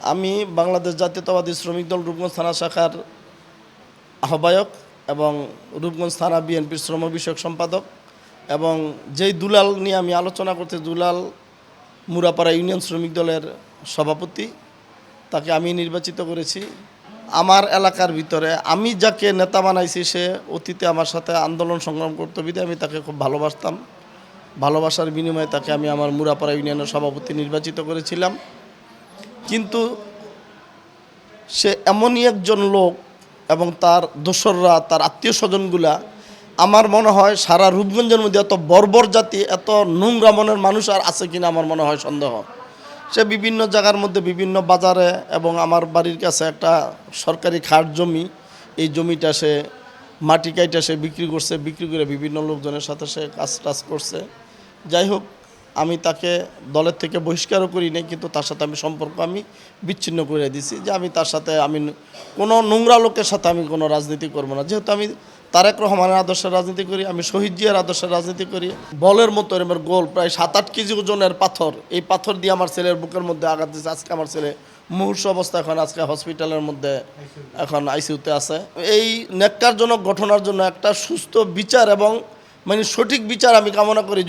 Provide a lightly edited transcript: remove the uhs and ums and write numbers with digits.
আমি বাংলাদেশ জাতীয়তাবাদী শ্রমিক দল রূপগঞ্জ থানা শাখার আহ্বায়ক এবং রূপগঞ্জ থানা বিএনপির শ্রম বিষয়ক সম্পাদক এবং যেই দুলাল নিয়ে আমি আলোচনা করতে দুলাল মুরাপাড়া ইউনিয়ন শ্রমিক দলের সভাপতি, তাকে আমি নির্বাচিত করেছি। আমার এলাকার ভিতরে আমি যাকে নেতা বানাইছি সে অতীতে আমার সাথে আন্দোলন সংগ্রাম করতে বিধে আমি তাকে খুব ভালোবাসতাম। ভালোবাসার বিনিময়ে তাকে আমি আমার মুরাপাড়া ইউনিয়নের সভাপতি নির্বাচিত করেছিলাম। কিন্তু সে এমনই একজন লোক এবং তার দোসররা, তার আত্মীয় স্বজনগুলা, আমার মনে হয় সারা রূপগঞ্জের মধ্যে এত বর্বর জাতি, এত নোংরা মনের মানুষ আর আছে কিনা আমার মনে হয় সন্দেহ। সে বিভিন্ন জায়গার মধ্যে বিভিন্ন বাজারে এবং আমার বাড়ির কাছে একটা সরকারি খাট জমি, এই জমিটা সে মাটি কাইটা সে বিক্রি করছে, বিক্রি করে বিভিন্ন লোকজনের সাথে সে কাজ টাজ করছে। যাই হোক, আমি তাকে দলের থেকে বহিষ্কারও করি নাই, কিন্তু তার সাথে আমি সম্পর্ক বিচ্ছিন্ন করে দিছি যে আমি তার সাথে কোনো নোংরা লোকের সাথে আমি কোনো রাজনীতি করব না। যেহেতু আমি তারেক রহমানের আদর্শের রাজনীতি করি, আমি শহীদ জিয়ার আদর্শের রাজনীতি করি। বলের মতো এরমের গোল প্রায় 7-8 কেজি ওজনের পাথর, এই পাথর দিয়ে আমার ছেলের বুকের মধ্যে আঘাত দিয়েছে। আজকে আমার ছেলে মুমূর্ষু অবস্থা, এখন আজকে হসপিটালের মধ্যে এখন আইসিইউতে আছে। এই ন্যাক্কারজনক ঘটনার জন্য একটা সুস্থ বিচার এবং সঠিক বিচার আমি কামনা করি।